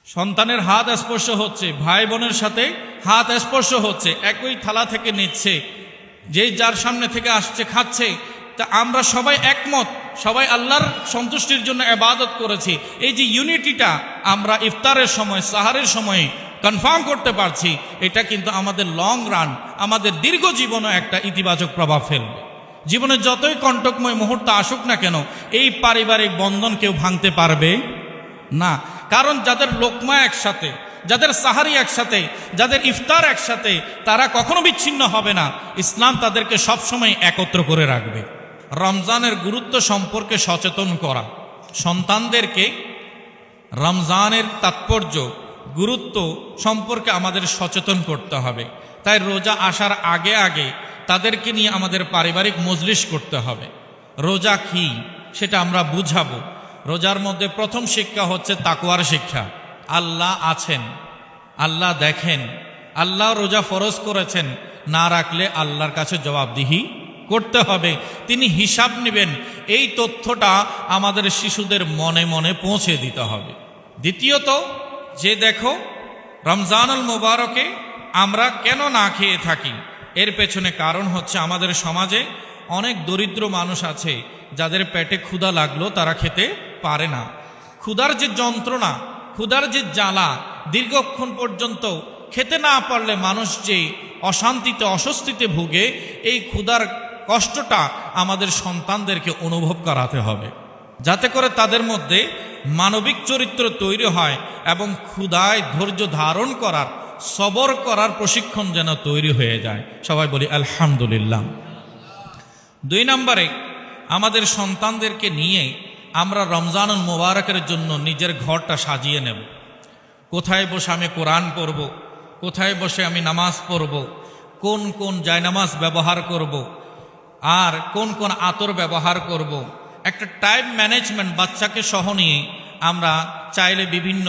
সন্তানের হাত স্পর্শ হচ্ছে, ভাই বোনের সাথে হাত স্পর্শ হচ্ছে, একই থালা থেকে নিচ্ছে, যেই যার সামনে থেকে আসছে খাচ্ছে। তা আমরা সবাই একমত, সবাই আল্লাহর সন্তুষ্টির জন্য ইবাদত করেছি। এই যে ইউনিটিটা আমরা ইফতারের সময়, সাহারের সময় কনফার্ম করতে পারছি, এটা কিন্তু আমাদের লং রান, আমাদের দীর্ঘ জীবনে একটা ইতিবাচক প্রভাব ফেলবে। জীবনে যতই কণ্টকময় মুহূর্ত আসুক না কেন, এই পারিবারিক বন্ধন কেউ ভাঙতে পারবে না। কারণ যাদের লোকমা একসাথে, যাদের সাহারি একসাথে, যাদের ইফতার একসাথে, তারা কখনো বিচ্ছিন্ন হবে না। ইসলাম তাদেরকে সবসময় একত্র করে রাখবে। রমজানের গুরুত্ব সম্পর্কে সচেতন করা, সন্তানদেরকে রমজানের তাৎপর্য, গুরুত্ব সম্পর্কে আমাদের সচেতন করতে হবে। তাই রোজা আসার আগে আগে তাদেরকে নিয়ে আমাদের পারিবারিক মজলিস করতে হবে। রোজা কি সেটা আমরা বুঝাবো। রোজার মধ্যে প্রথম শিক্ষা হচ্ছে তাকওয়ার শিক্ষা। আল্লাহ আছেন, আল্লাহ দেখেন, আল্লাহ রোজা ফরজ করেছেন, না রাখলে আল্লাহর কাছে জবাবদিহি করতে হবে, তিনি হিসাব নেবেন। এই তথ্যটা আমাদের শিশুদের মনে মনে পৌঁছে দিতে হবে। দ্বিতীয়ত, যে দেখো রমজানুল মুবারকে আমরা কেন না খেয়ে থাকি, এর পেছনে কারণ হচ্ছে আমাদের সমাজে অনেক দরিদ্র মানুষ আছে যাদের পেটে ক্ষুধা লাগলো তারা খেতে পারে না। ক্ষুধার যে যন্ত্রণা, ক্ষুধার যে জ্বালা, দীর্ঘক্ষণ পর্যন্ত খেতে না পারলে মানুষ যে অশান্তিতে, অস্বস্তিতে ভুগে, এই ক্ষুধার কষ্টটা আমাদের সন্তানদেরকে অনুভব করাতে হবে, যাতে করে তাদের মধ্যে মানবিক চরিত্র তৈরি হয় এবং ক্ষুধায় ধৈর্য ধারণ করার, সবর করার প্রশিক্ষণ যেন তৈরি হয়ে যায়। সবাই বলি আলহামদুলিল্লাহ। 2 নম্বরে, আমাদের সন্তানদেরকে নিয়ে আমরা রমজানুল মুবারকের জন্য নিজের ঘরটা সাজিয়ে নেব। কোথায় বসে আমি কোরআন পড়ব, কোথায় বসে আমি নামাজ পড়ব, কোন কোন জায়নামাজ ব্যবহার করব, আর কোন কোন আতর ব্যবহার করব। একটা টাইম ম্যানেজমেন্ট বাচ্চাকে সহ নিয়ে আমরা চাইলে বিভিন্ন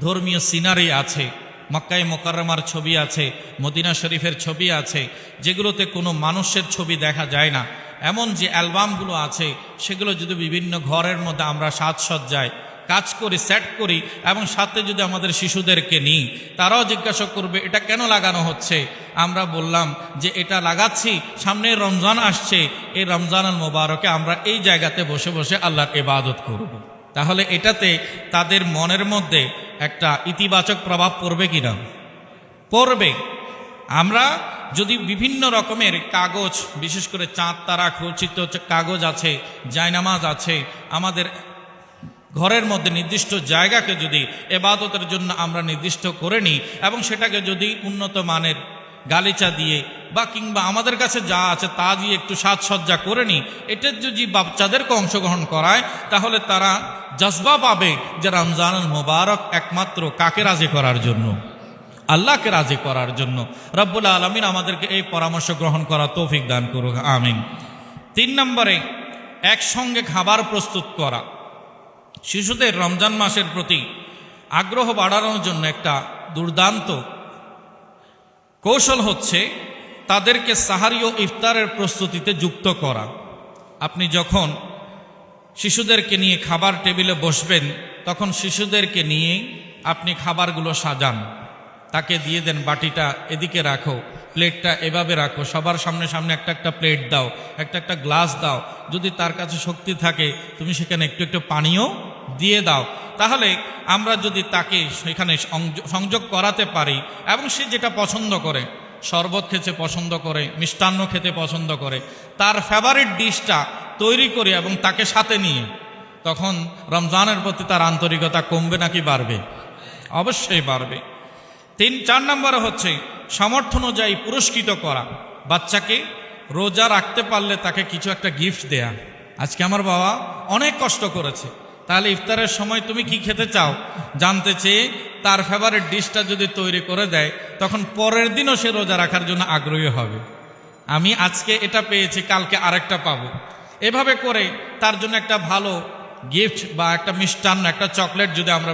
ধর্মীয় সিনারি আছে, মক্কায়ে মুকাররমার ছবি আছে, মদিনা শরীফের ছবি আছে, যেগুলোতে কোনো মানুষের ছবি দেখা যায় না, এমন যে অ্যালবামগুলো আছে, সেগুলো যদি বিভিন্ন ঘরের মধ্যে আমরা সাজসজ্জায় কাজ করি, সেট করি, এবং সাথে যদি আমাদের শিশুদেরকে নিই, তারাও জিজ্ঞাসা করবে এটা কেন লাগানো হচ্ছে। আমরা বললাম যে এটা লাগাচ্ছি, সামনে রমজান আসছে, এই রমজানুল মুবারকে আমরা এই জায়গাতে বসে বসে আল্লাহর ইবাদত করব। তাহলে এটাতে তাদের মনের মধ্যে একটা ইতিবাচক প্রভাব পড়বে কিনা? পড়বে। আমরা যদি বিভিন্ন রকমের কাগজ, বিশেষ করে চাঁদ তারা খচিত কাগজ আছে, জায়নামাজ আছে, আমাদের ঘরের মধ্যে নির্দিষ্ট জায়গাকে যদি ইবাদতের জন্য আমরা নির্দিষ্ট করে নিই, এবং সেটাকে যদি উন্নত মানের গালিচা দিয়ে বা কিংবা আমাদের কাছে যা আছে তা দিয়ে একটু সাজসজ্জা করে নিই, এটার যদি বাচ্চাদেরকে অংশগ্রহণ করায়, তাহলে তারা জজবা পাবে যে রমজানুল মুবারক একমাত্র কাকে রাজি করার জন্য? আল্লাহকে রাজি করার জন্য। রব্বুল আলামিন আমাদেরকে এই পরামর্শ গ্রহণ করার তৌফিক দান করুক, আমিন। 3 নম্বরে, একসঙ্গে খাবার প্রস্তুত করা। শিশুদের রমজান মাসের প্রতি আগ্রহ বাড়ানোর জন্য একটা দুর্দান্ত কৌশল হচ্ছে তাদেরকে সাহারি ও ইফতারের প্রস্তুতিতে যুক্ত করা। আপনি যখন শিশুদেরকে নিয়ে খাবার টেবিলে বসবেন, তখন শিশুদেরকে নিয়ে আপনি খাবারগুলো সাজান, তাকে দিয়ে দেন বাটিটা এদিকে রাখো, প্লেটটা এভাবে রাখো, সবার সামনে সামনে একটা একটা প্লেট দাও, একটা একটা গ্লাস দাও, যদি তার কাছে শক্তি থাকে তুমি সেখানে একটু একটু পানিও দিয়ে দাও। তাহলে আমরা যদি তাকে সেখানে সংযোগ করাতে পারি, এবং সে যেটা পছন্দ করে, শরবত খেতে পছন্দ করে, মিষ্টান্ন খেতে পছন্দ করে, তার ফেভারিট ডিশটা তৈরি করি এবং তাকে সাথে নিয়ে, তখন রমজানের প্রতি তার আন্তরিকতা কমবে নাকি বাড়বে? অবশ্যই বাড়বে। 4 নম্বরে হচ্ছে সামর্থ্য অনুযায়ী পুরস্কৃত করা। বাচ্চাকে রোজা রাখতে পারলে তাকে কিছু একটা গিফট দেয়া। আজকে আমার বাবা অনেক কষ্ট করেছে, তাহলে ইফতারের সময় তুমি কি খেতে চাও জানতে চেয়ে তার ফেভারিট ডিশটা যদি তৈরি করে দেয়, তখন পরের দিনও সে রোজা রাখার জন্য আগ্রহী হবে। আমি আজকে এটা পেয়েছি, কালকে আরেকটা পাবো। এভাবে করে তার জন্য একটা ভালো গিফট বা একটা মিষ্টান্ন, একটা চকলেট যদি আমরা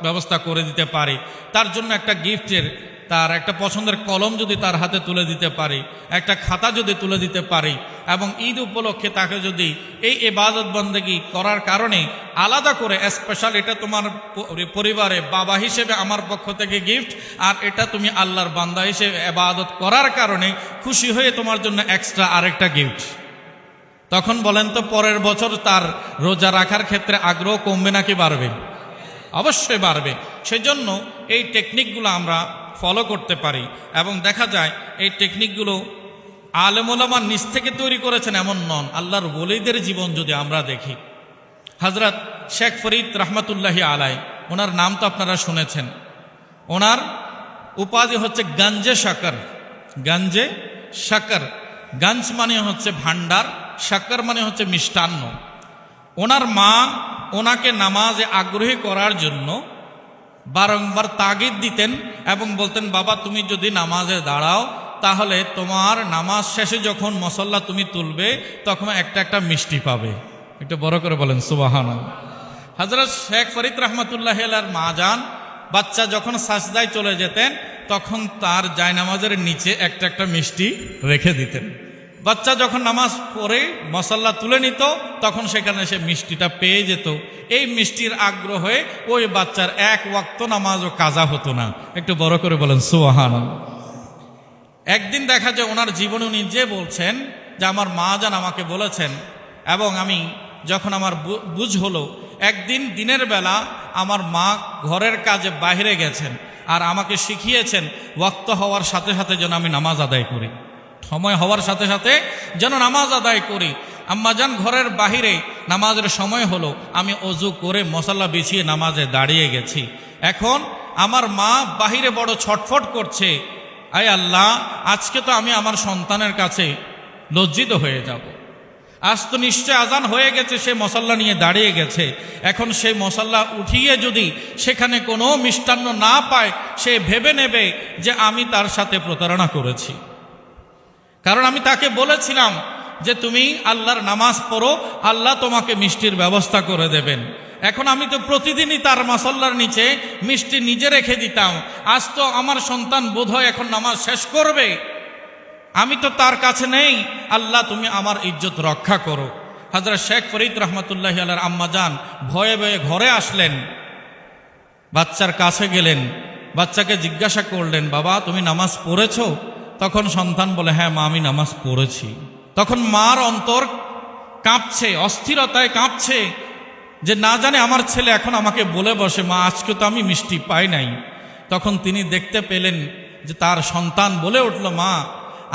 ব্যবস্থা করে দিতে পারি, তার জন্য একটা গিফটের, তার একটা পছন্দের কলম যদি তার হাতে তুলে দিতে পারি, একটা খাতা যদি তুলে দিতে পারি, এবং ঈদ উপলক্ষে তাকে যদি এই ইবাদত বন্দেগী করার কারণে আলাদা করে স্পেশাল, এটা তোমার পরিবারে বাবা হিসেবে আমার পক্ষ থেকে গিফট, আর এটা তুমি আল্লাহর বান্দা হিসেবে ইবাদত করার কারণে খুশি হয়ে তোমার জন্য এক্সট্রা আরেকটা গিফট, তখন বলেন তো পরের বছর তার রোজা রাখার ক্ষেত্রে আগ্রহ কমবে নাকি বাড়বে? অবশ্যই বাড়বে। সেজন্য এই টেকনিকগুলো আমরা ফলো করতে পারি, এবং দেখা যায় এই টেকনিকগুলো আলেম ওলামা নিজ থেকে তৈরি করেছেন এমন নন, আল্লাহর ওলিদের জীবন যদি আমরা দেখি। হযরত শেখ ফরিদ রহমতুল্লাহি আলাই, ওনার নাম তো আপনারা শুনেছেন। ওনার উপাধি হচ্ছে গঞ্জে শাকর। গঞ্জে শাকর, গঞ্জ মানে হচ্ছে ভান্ডার, শাকর মানে হচ্ছে মিষ্টান্ন। ওনার মা ওনাকে নামাজে আগ্রহী করার জন্য বারংবার তাগিদ দিতেন এবং বলতেন, বাবা তুমি যদি নামাজে দাঁড়াও তাহলে তোমার নামাজ শেষে যখন মুসল্লা তুমি তুলবে তখন একটা একটা মিষ্টি পাবে। একটু বড় করে বলেন সুবহানাল্লাহ। হযরত শেখ ফরিদ রহমতুল্লাহ আলাইহির মা যান বাচ্চা যখন সাজদায় চলে যেতেন তখন তার জায়নামাজের নিচে একটা একটা মিষ্টি রেখে দিতেন। বাচ্চা যখন নামাজ পড়ে মুসল্লা তুলে নিত তখন সেখানে সে মিষ্টিটা পেয়ে যেত। এই মিষ্টির আগ্রহে ওই বাচ্চার এক ওয়াক্ত নামাজও কাজা হতো না। একটু বড় করে বলেন সুবহানাল্লাহ। একদিন দেখা যায় ওনার জীবনে উনি যে বলছেন যে আমার মা যান আমাকে বলেছেন, এবং আমি যখন আমার বুঝ হলো, একদিন দিনের বেলা আমার মা ঘরের কাজে বাইরে গেছেন আর আমাকে শিখিয়েছেন ওয়াক্ত হওয়ার সাথে সাথে যেন আমি নামাজ আদায় করি, সময় হওয়ার সাথে সাথে যেন নামাজ আদায় করি। আম্মাজান ঘরের বাহিরে নামাজের সময় হলো, আমি অজু করে মশাল্লা বিছিয়ে নামাজে দাঁড়িয়ে গেছি। এখন আমার মা বাহিরে বড় ছটফট করছে, আয় আল্লাহ আজকে তো আমি আমার সন্তানের কাছে লজ্জিত হয়ে যাব। আজ তো নিশ্চয় আজান হয়ে গেছে, সে মশাল্লা নিয়ে দাঁড়িয়ে গেছে, এখন সেই মশাল্লা উঠিয়ে যদি সেখানে কোনো মিষ্টান্ন না পায় সে ভেবে নেবে যে আমি তার সাথে প্রতারণা করেছি। কারণ আমি তাকে বলেছিলাম যে তুমি আল্লাহর নামাজ পড়ো, আল্লাহ তোমাকে মিষ্টির ব্যবস্থা করে দেবেন। এখন আমি তো প্রতিদিনই তার মাসাল্লার নিচে মিষ্টি নিজে রেখে দিতাম, আজ তো আমার সন্তান বোধহয় এখন নামাজ শেষ করবে, আমি তো তার কাছে নেই, আল্লাহ তুমি আমার ইজ্জত রক্ষা করো। হযরত শেখ ফরিদ রহমতুল্লাহি আলাইহির আম্মা যান ভয়ে ভয়ে ঘরে আসলেন, বাচ্চার কাছে গেলেন, বাচ্চাকে জিজ্ঞাসা করলেন, বাবা তুমি নামাজ পড়েছো? তখন সন্তান বলে, হ্যাঁ মা আমি নামাজ পড়েছি। তখন মার অন্তর কাঁপছে, অস্থিরতায় কাঁপছে, যে না জানে আমার ছেলে এখন আমাকে বলে বসে, মা আজকে তো আমি মিষ্টি পাই নাই। তখন তিনি দেখতে পেলেন যে তার সন্তান বলে উঠল, মা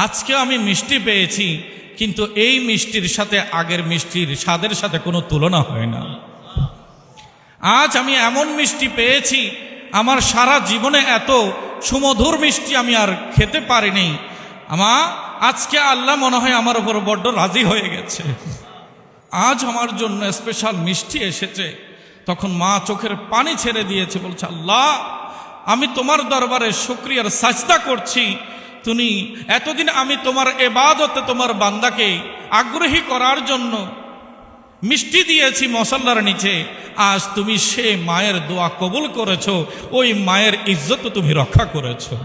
আজকে আমি মিষ্টি পেয়েছি, কিন্তু এই মিষ্টির সাথে আগের মিষ্টির স্বাদের সাথে কোনো তুলনা হয় না। আজ আমি এমন মিষ্টি পেয়েছি, আমার সারা জীবনে এত সুমধুর মিষ্টি আমি আর খেতে পারিনি। আজকে আল্লাহ মনে হয় আমার উপর বড্ড রাজি হয়ে গেছে, আজ আমার জন্য স্পেশাল মিষ্টি এসেছে। তখন মা চোখের পানি ছেড়ে দিয়েছে, বলছে, আল্লাহ আমি তোমার দরবারে শুকরিয়ার সাজদা করছি, তুমি এতদিন আমি তোমার ইবাদতে তোমার বান্দাকে আগ্রহী করার জন্য মিষ্টি দিয়েছি মশাল্লার নিচে, আজ তুমি সে মায়ের দোয়া কবুল করেছো, ওই মায়ের ইজ্জত তুমি রক্ষা করেছো।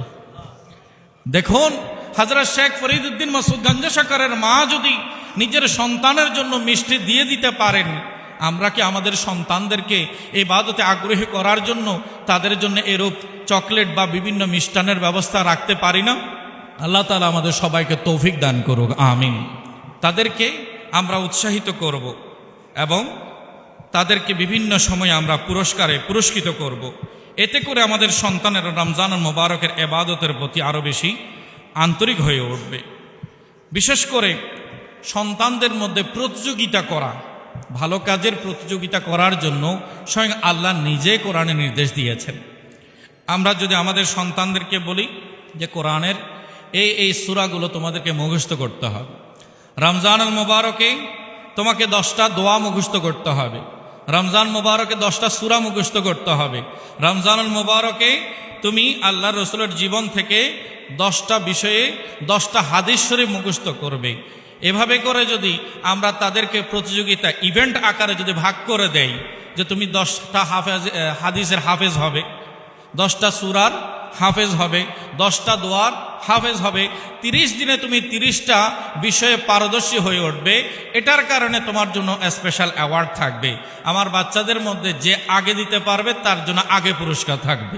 দেখুন হযরত শেখ ফরিদউদ্দিন মাসউদ গঞ্জে শাকরের মা যদি নিজের সন্তানের জন্য মিষ্টি দিয়ে দিতে পারেন, আমরা কি আমাদের সন্তানদেরকে ইবাদতে আগ্রহী করার জন্য তাদের জন্য এরূপ চকলেট বা বিভিন্ন মিষ্টান্নের ব্যবস্থা রাখতে পারি না? আল্লাহ তাআলা আমাদের সবাইকে তৌফিক দান করুক, আমিন। তাদেরকে আমরা উৎসাহিত করব এবং তাদেরকে বিভিন্ন সময় আমরা পুরস্কারে পুরস্কৃত করব। এতে করে আমাদের সন্তানের রমজান মোবারকের ইবাদতের প্রতি আরও বেশি আন্তরিক হয়ে উঠবে। বিশেষ করে সন্তানদের মধ্যে প্রতিযোগিতা করা, ভালো কাজের প্রতিযোগিতা করার জন্য স্বয়ং আল্লাহ নিজে কোরআনে নির্দেশ দিয়েছেন। আমরা যদি আমাদের সন্তানদেরকে বলি যে কোরআনের এই সূরাগুলো তোমাদেরকে মুখস্থ করতে হবে, রমজানুল মোবারকে তোমাকে 10টা দোয়া মুখস্থ করতে হবে, রমজান মোবারকে 10টা সূরা মুখস্থ করতে হবে, রমজানুল মোবারকে তুমি আল্লাহ রসুলের জীবন থেকে 10টা বিষয়ে 10টা হাদিস শরীফ মুখস্থ করবে। এভাবে করে যদি আমরা তাদেরকে প্রতিযোগিতা ইভেন্ট আকারে যদি ভাগ করে দেই যে তুমি 10টা হাদিসের হাফেজ হবে, 10টা সূরার হাফেজ হবে, 10টা দোয়ার হাফেজ হবে, 30 দিনে তুমি 30টা বিষয়ে পারদর্শী হয়ে উঠবে, এটার কারণে তোমার জন্য স্পেশাল অ্যাওয়ার্ড থাকবে। আমার বাচ্চাদের মধ্যে যে আগে দিতে পারবে তার জন্য আগে পুরস্কার থাকবে।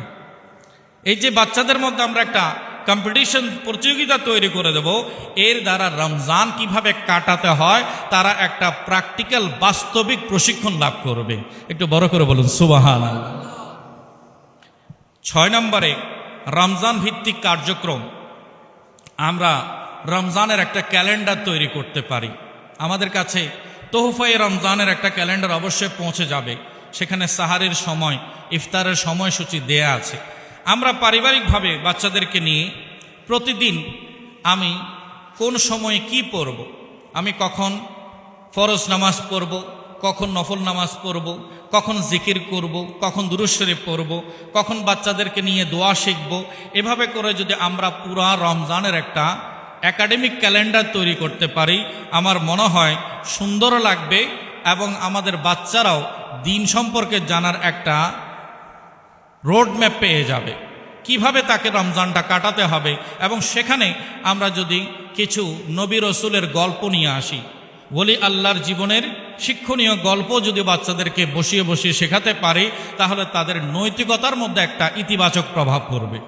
এই যে বাচ্চাদের মধ্যে আমরা একটা কম্পিটিশন প্রতিযোগিতা তৈরি করে দেব, এর দ্বারা রমজান কিভাবে কাটাতে হয় তারা একটা প্র্যাকটিক্যাল বাস্তবিক প্রশিক্ষণ লাভ করবে। একটু বড় করে বলুন সুবহানাল্লাহ। 6 নম্বরে রমজান ভিত্তিক কার্যক্রম। আমরা রমজানের একটা ক্যালেন্ডার তৈরি করতে পারি। আমাদের কাছে তোহফায়ে রমজানের একটা ক্যালেন্ডার অবশ্যই পৌঁছে যাবে, সেখানে সাহারের সময়, ইফতারের সময়সূচি দেয়া আছে। আমরা পারিবারিকভাবে বাচ্চাদেরকে নিয়ে প্রতিদিন আমি কোন সময়ে কি পড়ব, আমি কখন ফরজ নামাজ পড়ব, কখন নফল নামাজ পড়ব, কখন জিকির করব, কখন দুরূদ শরীফ পড়ব, কখন বাচ্চাদেরকে নিয়ে দোয়া শিখব, এভাবে করে যদি আমরা পুরা রমজানের একটা একাডেমিক ক্যালেন্ডার তৈরি করতে পারি, আমার মনে হয় সুন্দর লাগবে এবং আমাদের বাচ্চারাও দিন সম্পর্কে জানার একটা রোড ম্যাপ পেয়ে যাবে, কিভাবে তাকে রমজানটা কাটাতে হবে। এবং সেখানে আমরা যদি কিছু নবী রসুলের গল্প নিয়ে আসি, ওলি আল্লাহর জীবনের শিক্ষণীয় গল্প যদি বাচ্চাদেরকে বসিয়ে বসিয়ে শেখাতে পারি, তাহলে তাদের নৈতিকতার মধ্যে একটা ইতিবাচক প্রভাব পড়বে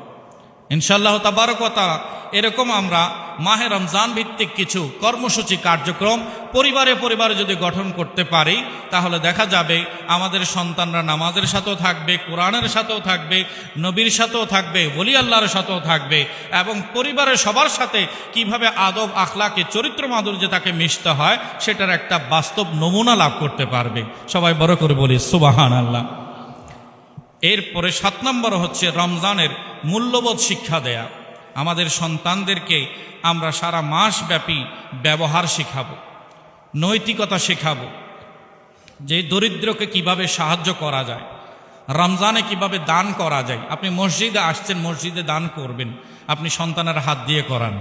ইনশাআল্লাহ তাবারক ওয়া তাআলা। এরকম আমরা মাহে রমজান ভিত্তিক কিছু কর্মসূচি কার্যক্রম পরিবারে যদি গঠন করতে পারি, তাহলে দেখা যাবে আমাদের সন্তানরা নামাজের সাথেও থাকবে, কোরআনের সাথেও থাকবে, নবীর সাথেও থাকবে, ওলি আল্লাহর সাথেও থাকবে, এবং পরিবারের সবার সাথে কিভাবে আদব আখলাকে চরিত্র মাধুর্যে তাকে মিশতে হয় সেটার একটা বাস্তব নমুনা লাভ করতে পারবে। সবাই বড় করে বলি সুবহানাল্লাহ। এরপরে 7 নম্বর হচ্ছে রমজানের মূল্যবোধ শিক্ষা দেয়া। আমাদের সন্তানদেরকে আমরা সারা মাস ব্যাপী ব্যবহার শেখাবো, নৈতিকতা শেখাবো, যে দরিদ্রকে কিভাবে সাহায্য করা যায়, রমজানে কিভাবে দান করা যায়। আপনি মসজিদে আসছেন, মসজিদে দান করবেন, আপনি সন্তানের হাত দিয়ে করান।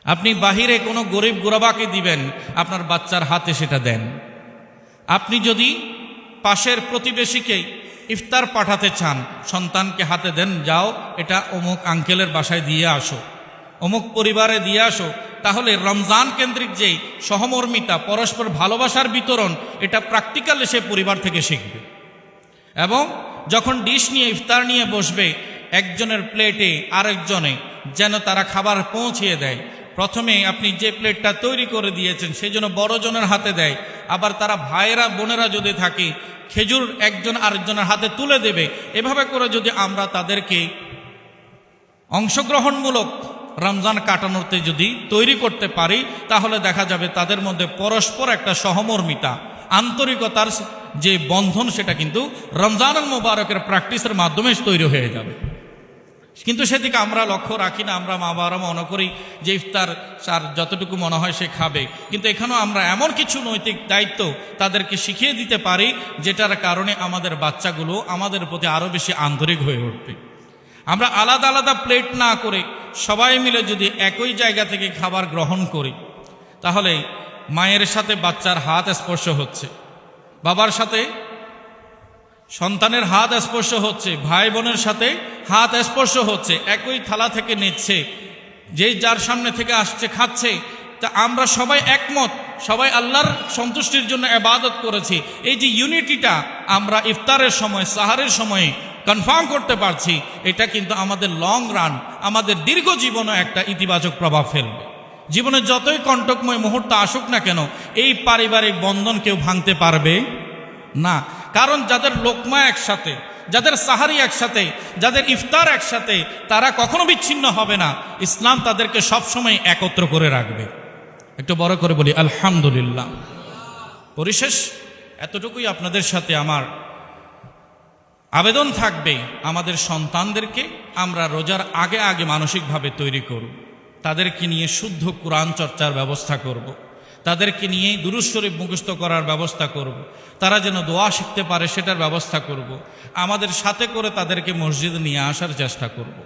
আপনি বাহিরে কোনো গরিব গুরাবাকে দিবেন, আপনার বাচ্চার হাতে সেটা দেন। আপনি যদি পাশের প্রতিবেশীকে ইফতার পাঠাতে চান, সন্তানকে হাতে দেন, যাও এটা অমুক আঙ্কেলের বাসায় দিয়ে আসো, অমুক পরিবারে দিয়ে আসো। তাহলে রমজান কেন্দ্রিক যেই সহমর্মিতা, পরস্পর ভালোবাসার বিতরণ, এটা প্র্যাকটিক্যালি সে পরিবার থেকে শিখবে। এবং যখন ডিশ নিয়ে ইফতার নিয়ে বসবে, একজনের প্লেটে আরেকজনে যেন তারা খাবার পৌঁছিয়ে দেয়। প্রথমে আপনি যে প্লেটটা তৈরি করে দিয়েছেন সেই জন্য বড়জনের হাতে দেয়, আবার তারা ভাইয়েরা বোনেরা যদি থাকে খেজুর একজন আরেকজনের হাতে তুলে দেবে। এভাবে করে যদি আমরা তাদেরকে অংশগ্রহণমূলক রমজান কাটানোতে যদি তৈরি করতে পারি, তাহলে দেখা যাবে তাদের মধ্যে পরস্পর একটা সহমর্মিতা, আন্তরিকতার যে বন্ধন, সেটা কিন্তু রমজানুল মুবারকের প্র্যাকটিসের মাধ্যমে তৈরি হয়ে যাবে। কিন্তু সেদিকে আমরা লক্ষ্য রাখি না। আমরা মা বাবারা মনে করি যে ইফতার সার যতটুকু মনে হয় সে খাবে, কিন্তু এখানেও আমরা এমন কিছু নৈতিক দায়িত্ব তাদেরকে শিখিয়ে দিতে পারি যেটার কারণে আমাদের বাচ্চাগুলো আমাদের প্রতি আরও বেশি আন্তরিক হয়ে উঠবে। আমরা আলাদা আলাদা প্লেট না করে সবাই মিলে যদি একই জায়গা থেকে খাবার গ্রহণ করি, তাহলে মায়ের সাথে বাচ্চার হাত স্পর্শ হচ্ছে, বাবার সাথে সন্তানের হাত স্পর্শ হচ্ছে, ভাই বোনের সাথে হাত স্পর্শ হচ্ছে, একই থালা থেকে নিচ্ছে, যেই যার সামনে থেকে আসছে খাচ্ছে। তা আমরা সবাই একমত, সবাই আল্লাহর সন্তুষ্টির জন্য ইবাদত করেছি। এই যে ইউনিটিটা আমরা ইফতারের সময়, সাহারের সময়ে কনফার্ম করতে পারছি, এটা কিন্তু আমাদের লং রান, আমাদের দীর্ঘ জীবনে একটা ইতিবাচক প্রভাব ফেলবে। জীবনে যতই কণ্টকময় মুহূর্ত আসুক না কেন, এই পারিবারিক বন্ধন কেউ ভাঙতে পারবে না। কারণ যাদের লোকমা একসাথে, যাদের সাহারি একসাথে, যাদের ইফতার একসাথে, তারা কখনো বিচ্ছিন্ন হবে না। ইসলাম তাদেরকে সবসময় একত্র করে রাখবে। একটু বড় করে বলি আলহামদুলিল্লাহ। পরিশেষ এতটুকুই আপনাদের সাথে আমার আবেদন থাকবে, আমাদের সন্তানদেরকে আমরা রোজার আগে আগে মানসিকভাবে তৈরি করব, তাদেরকে নিয়ে শুদ্ধ কোরআন চর্চার ব্যবস্থা করব, তাদেরকে নিয়ে দুরূদ শরীফ মুখস্থ করার ব্যবস্থা করব, তারা যেন দোয়া শিখতে পারে সেটার ব্যবস্থা করব, আমাদের সাথে করে তাদেরকে মসজিদে নিয়ে আসার চেষ্টা করব।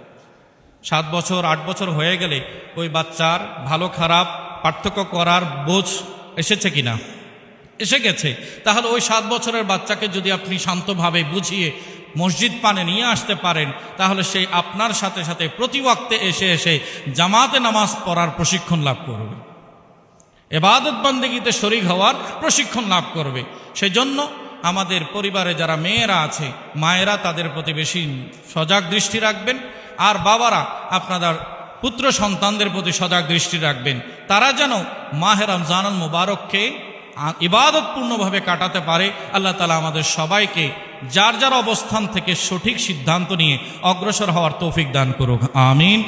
7 বছর 8 বছর হয়ে গেলে ওই বাচ্চার ভালো খারাপ পার্থক্য করার বোঝ এসেছে কিনা? এসে গেছে। তাহলে ওই 7 বছরের বাচ্চাকে যদি আপনি শান্তভাবে বুঝিয়ে মসজিদ পানে নিয়ে আসতে পারেন, তাহলে সেই আপনার সাথে সাথে প্রতি ওয়াক্তে এসে এসে জামাতে নামাজ পড়ার প্রশিক্ষণ লাভ করবে, ইবাদত বন্দেগীতে শরীক হওয়ার প্রশিক্ষণ লাভ করবে। সেজন্য আমাদের পরিবারে যারা মেয়েরা আছে, মায়েরা তাদের প্রতি বেশি সজাগ দৃষ্টি রাখবেন, আর বাবারা আপনাদের পুত্র সন্তানদের প্রতি সজাগ দৃষ্টি রাখবেন। তারা যেন মাহে রমজানুল মুবারককে ইবাদতপূর্ণভাবে কাটাতে পারে। আল্লাহ তাআলা আমাদের সবাইকে যার যার অবস্থান থেকে সঠিক সিদ্ধান্ত নিয়ে অগ্রসর হওয়ার তৌফিক দান করুক। আমিন।